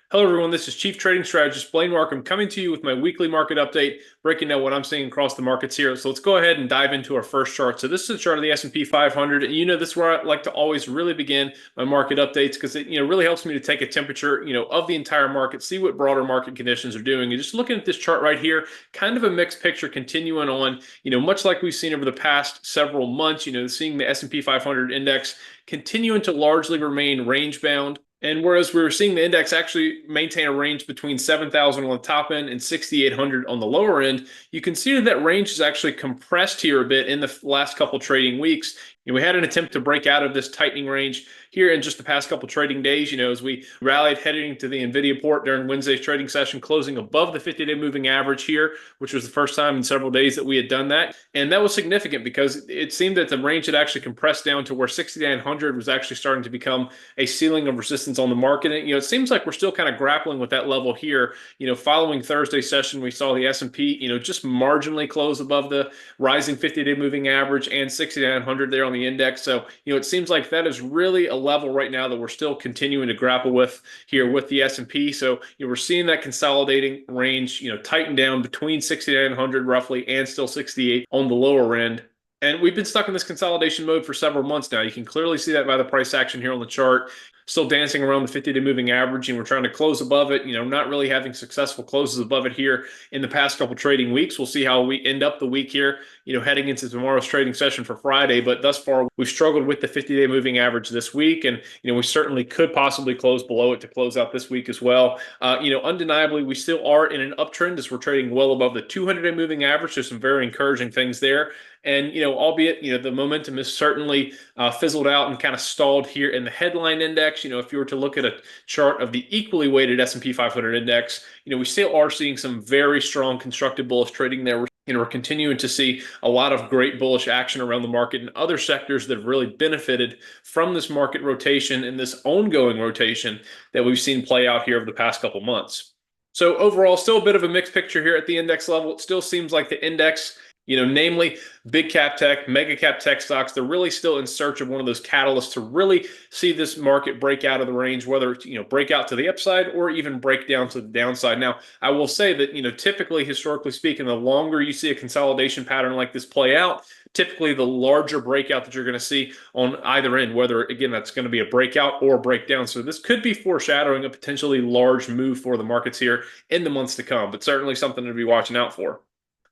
Hello, everyone. This is Chief Trading Strategist Blaine Markham coming to you with my weekly market update, breaking down what I'm seeing across the markets here. So let's go ahead and dive into our first chart. So this is a chart of the S&P 500, and this is where I like to always really begin my market updates because it really helps me to take a temperature of the entire market, see what broader market conditions are doing. And just looking at this chart right here, kind of a mixed picture continuing on, much like we've seen over the past several months. Seeing the S&P 500 index continuing to largely remain range bound. And whereas we were seeing the index actually maintain a range between 7,000 on the top end and 6,800 on the lower end, you can see that range is actually compressed here a bit in the last couple trading weeks. We had an attempt to break out of this tightening range here in just the past couple trading days, as we rallied heading to the NVIDIA port during Wednesday's trading session, closing above the 50-day moving average here, which was the first time in several days that we had done that. And that was significant because it seemed that the range had actually compressed down to where 6,900 was actually starting to become a ceiling of resistance on the market. And, it seems like we're still kind of grappling with that level here. Following Thursday's session, we saw the S&P, just marginally close above the rising 50-day moving average and 6,900 there on the index. So, it seems like that is really a level right now that we're still continuing to grapple with here with the S&P. So, we're seeing that consolidating range, tighten down between 6,900 roughly and still 68 on the lower end. And we've been stuck in this consolidation mode for several months now. You can clearly see that by the price action here on the chart. Still dancing around the 50-day moving average, and we're trying to close above it, not really having successful closes above it here in the past couple trading weeks. We'll see how we end up the week here, heading into tomorrow's trading session for Friday. But thus far, we've struggled with the 50-day moving average this week, and, we certainly could possibly close below it to close out this week as well. Undeniably, we still are in an uptrend as we're trading well above the 200-day moving average. There's some very encouraging things there. And, albeit, the momentum has certainly fizzled out and kind of stalled here in the headline index. If you were to look at a chart of the equally weighted S&P 500 index, we still are seeing some very strong constructive bullish trading there. We're continuing to see a lot of great bullish action around the market and other sectors that have really benefited from this market rotation and this ongoing rotation that we've seen play out here over the past couple months. So overall, still a bit of a mixed picture here at the index level. It still seems like the index, namely big cap tech, mega cap tech stocks, they're really still in search of one of those catalysts to really see this market break out of the range, whether it's, break out to the upside or even break down to the downside. Now, I will say that, typically, historically speaking, the longer you see a consolidation pattern like this play out, typically the larger breakout that you're going to see on either end, whether, again, that's going to be a breakout or a breakdown. So this could be foreshadowing a potentially large move for the markets here in the months to come, but certainly something to be watching out for.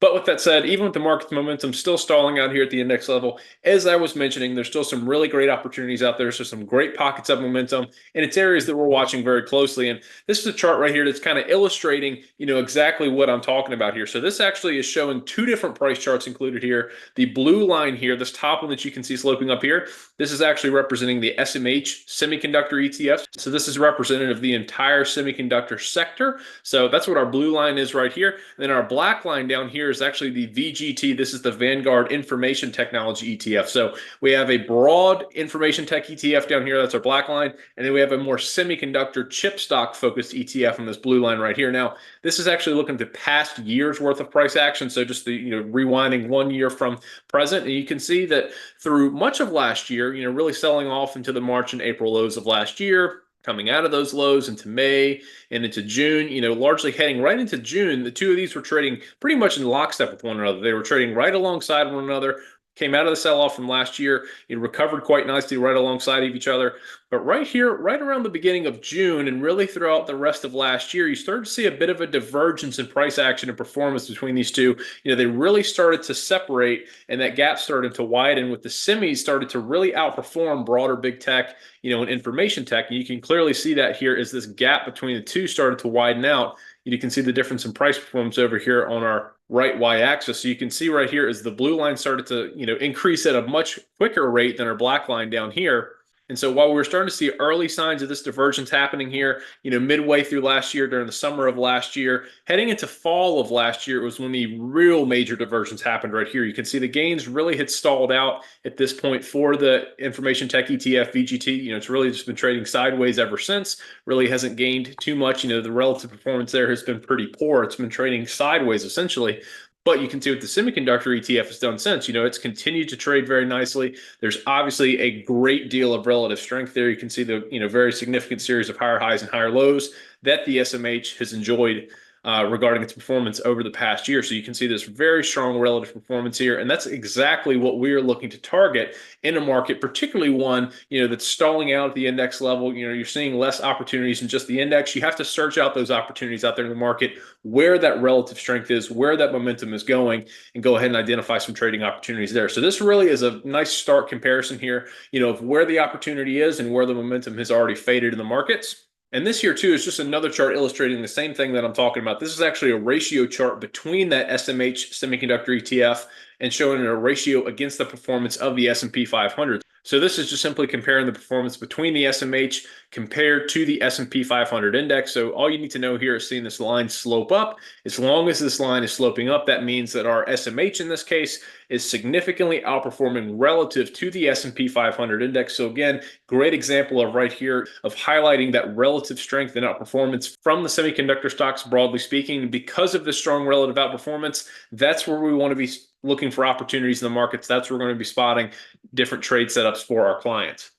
But with that said, even with the market momentum still stalling out here at the index level, as I was mentioning, there's still some really great opportunities out there. So some great pockets of momentum, and it's areas that we're watching very closely. And this is a chart right here that's kind of illustrating, exactly what I'm talking about here. So this actually is showing two different price charts included here. The blue line here, this top one that you can see sloping up here, this is actually representing the SMH semiconductor ETF. So this is representative of the entire semiconductor sector. So that's what our blue line is right here. And then our black line down here is actually the VGT. This is the Vanguard Information Technology ETF. So we have a broad information tech ETF down here. That's our black line. And then we have a more semiconductor chip stock focused ETF on this blue line right here. Now, this is actually looking at the past year's worth of price action. So just the, rewinding 1 year from present. And you can see that through much of last year, really selling off into the March and April lows of last year, coming out of those lows into May and into June, largely heading right into June. The two of these were trading pretty much in lockstep with one another. They were trading right alongside one another, came out of the sell-off from last year. It recovered quite nicely right alongside of each other. But right here, right around the beginning of June and really throughout the rest of last year, you started to see a bit of a divergence in price action and performance between these two. They really started to separate, and that gap started to widen with the semis started to really outperform broader big tech, and information tech. And you can clearly see that here as this gap between the two started to widen out. You can see the difference in price performance over here on our right y-axis. So you can see right here as the blue line started to, increase at a much quicker rate than our black line down here. And so while we were starting to see early signs of this divergence happening here, midway through last year, during the summer of last year, heading into fall of last year, it was when the real major divergence happened right here. You can see the gains really had stalled out at this point for the information tech ETF VGT. It's really just been trading sideways ever since. Really hasn't gained too much. The relative performance there has been pretty poor. It's been trading sideways essentially. But you can see what the semiconductor ETF has done since. It's continued to trade very nicely. There's obviously a great deal of relative strength there. You can see the very significant series of higher highs and higher lows that the SMH has enjoyed regarding its performance over the past year. So you can see this very strong relative performance here, and that's exactly what we're looking to target in a market, particularly one that's stalling out at the index level. You're seeing less opportunities in just the index. You have to search out those opportunities out there in the market, where that relative strength is, where that momentum is going, and go ahead and identify some trading opportunities there. So this really is a nice start comparison here, of where the opportunity is and where the momentum has already faded in the markets. And this here too is just another chart illustrating the same thing that I'm talking about. This is actually a ratio chart between that SMH semiconductor ETF and showing a ratio against the performance of the S&P 500. So this is just simply comparing the performance between the SMH compared to the S&P 500 index. So all you need to know here is seeing this line slope up. As long as this line is sloping up, that means that our SMH in this case is significantly outperforming relative to the S&P 500 index. So again, great example of right here of highlighting that relative strength and outperformance from the semiconductor stocks, broadly speaking. Because of the strong relative outperformance, that's where we want to be looking for opportunities in the markets. That's where we're going to be spotting different trade setups for our clients.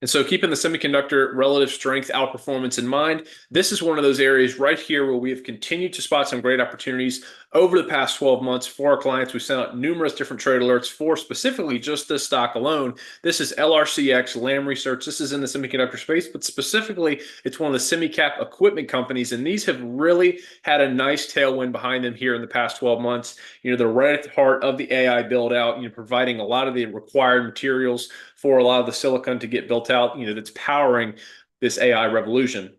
And so keeping the semiconductor relative strength outperformance in mind, this is one of those areas right here where we have continued to spot some great opportunities over the past 12 months for our clients. We sent out numerous different trade alerts for specifically just this stock alone. This is LRCX, Lam Research. This is in the semiconductor space, but specifically it's one of the semi-cap equipment companies. And these have really had a nice tailwind behind them here in the past 12 months. They're right at the heart of the AI build out, providing a lot of the required materials for a lot of the silicon to get built out, that's powering this AI revolution.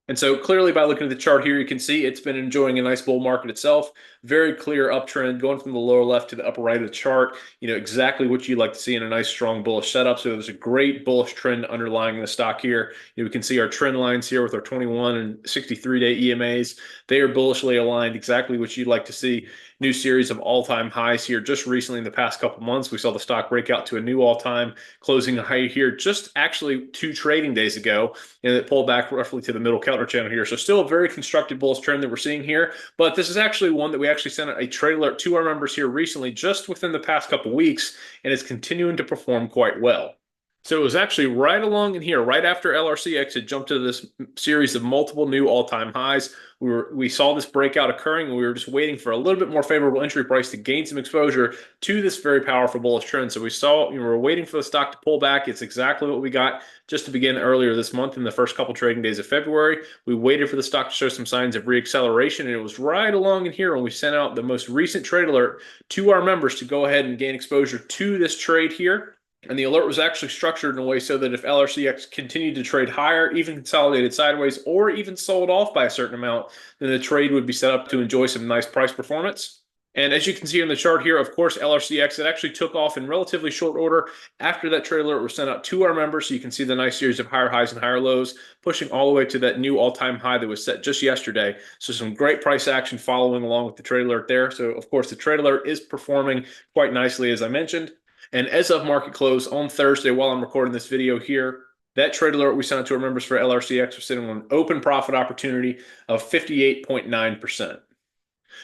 And so clearly by looking at the chart here, you can see it's been enjoying a nice bull market itself. Very clear uptrend going from the lower left to the upper right of the chart. Exactly what you'd like to see in a nice strong bullish setup. So there's a great bullish trend underlying the stock here. We can see our trend lines here with our 21 and 63-day EMAs. They are bullishly aligned, exactly what you'd like to see. New series of all-time highs here just recently in the past couple months. We saw the stock break out to a new all-time closing high here just actually 2 trading days ago, and it pulled back roughly to the middle counter channel here. So still a very constructive bullish trend that we're seeing here, but this is actually one that we actually sent a trade alert to our members here recently just within the past couple weeks, and it's continuing to perform quite well. So it was actually right along in here, right after LRCX had jumped to this series of multiple new all-time highs. We saw this breakout occurring, and we were just waiting for a little bit more favorable entry price to gain some exposure to this very powerful bullish trend. So we were waiting for the stock to pull back. It's exactly what we got just to begin earlier this month in the first couple trading days of February. We waited for the stock to show some signs of reacceleration, and it was right along in here when we sent out the most recent trade alert to our members to go ahead and gain exposure to this trade here. And the alert was actually structured in a way so that if LRCX continued to trade higher, even consolidated sideways, or even sold off by a certain amount, then the trade would be set up to enjoy some nice price performance. And as you can see in the chart here, of course, LRCX, it actually took off in relatively short order after that trade alert was sent out to our members. So you can see the nice series of higher highs and higher lows, pushing all the way to that new all-time high that was set just yesterday. So some great price action following along with the trade alert there. So of course, the trade alert is performing quite nicely, as I mentioned. And as of market close on Thursday, while I'm recording this video here, that trade alert we sent out to our members for LRCX was sitting on an open profit opportunity of 58.9%.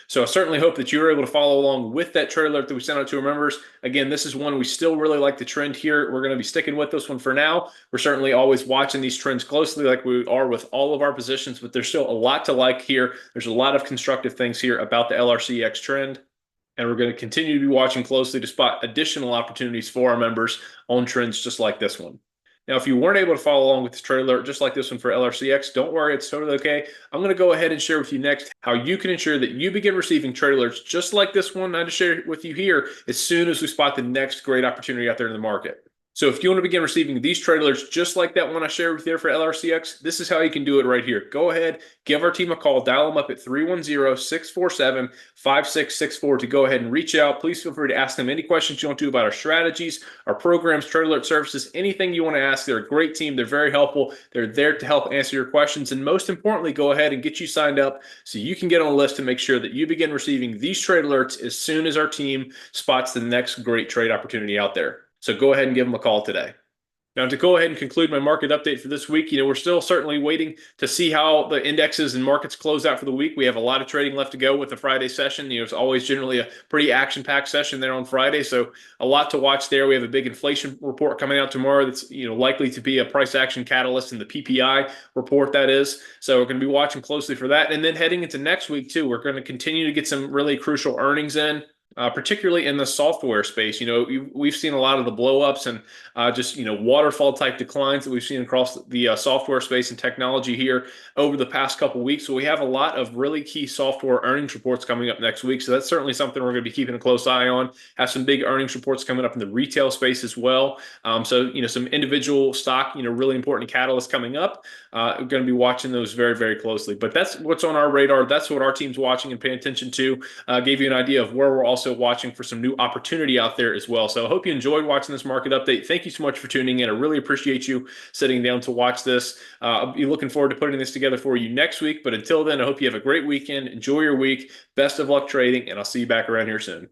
So I certainly hope that you were able to follow along with that trade alert that we sent out to our members. Again, this is one we still really like the trend here. We're going to be sticking with this one for now. We're certainly always watching these trends closely like we are with all of our positions, but there's still a lot to like here. There's a lot of constructive things here about the LRCX trend. And we're going to continue to be watching closely to spot additional opportunities for our members on trends just like this one. Now, if you weren't able to follow along with this trade alert just like this one for LRCX, don't worry, it's totally okay. I'm going to go ahead and share with you next how you can ensure that you begin receiving trade alerts just like this one I just shared with you here as soon as we spot the next great opportunity out there in the market. So if you want to begin receiving these trade alerts just like that one I shared with you there for LRCX, this is how you can do it right here. Go ahead, give our team a call, dial them up at 310-647-5664 to go ahead and reach out. Please feel free to ask them any questions you want to about our strategies, our programs, trade alert services, anything you want to ask. They're a great team. They're very helpful. They're there to help answer your questions. And most importantly, go ahead and get you signed up so you can get on a list to make sure that you begin receiving these trade alerts as soon as our team spots the next great trade opportunity out there. So go ahead and give them a call today. Now, to go ahead and conclude my market update for this week, we're still certainly waiting to see how the indexes and markets close out for the week. We have a lot of trading left to go with the Friday session. It's always generally a pretty action-packed session there on Friday, so a lot to watch there. We have a big inflation report coming out tomorrow that's likely to be a price action catalyst in the PPI report, that is. So we're going to be watching closely for that. And then heading into next week too, we're going to continue to get some really crucial earnings in. Particularly in the software space, we've seen a lot of the blowups and just waterfall type declines that we've seen across the software space and technology here over the past couple of weeks. So we have a lot of really key software earnings reports coming up next week. So that's certainly something we're going to be keeping a close eye on. Have some big earnings reports coming up in the retail space as well. So some individual stock, really important catalysts coming up. We're going to be watching those very, very closely. But that's what's on our radar. That's what our team's watching and paying attention to. Gave you an idea of where we're also watching for some new opportunity out there as well. So I hope you enjoyed watching this market update. Thank you so much for tuning in. I really appreciate you sitting down to watch this. I'll be looking forward to putting this together for you next week. But until then, I hope you have a great weekend. Enjoy your week. Best of luck trading, and I'll see you back around here soon.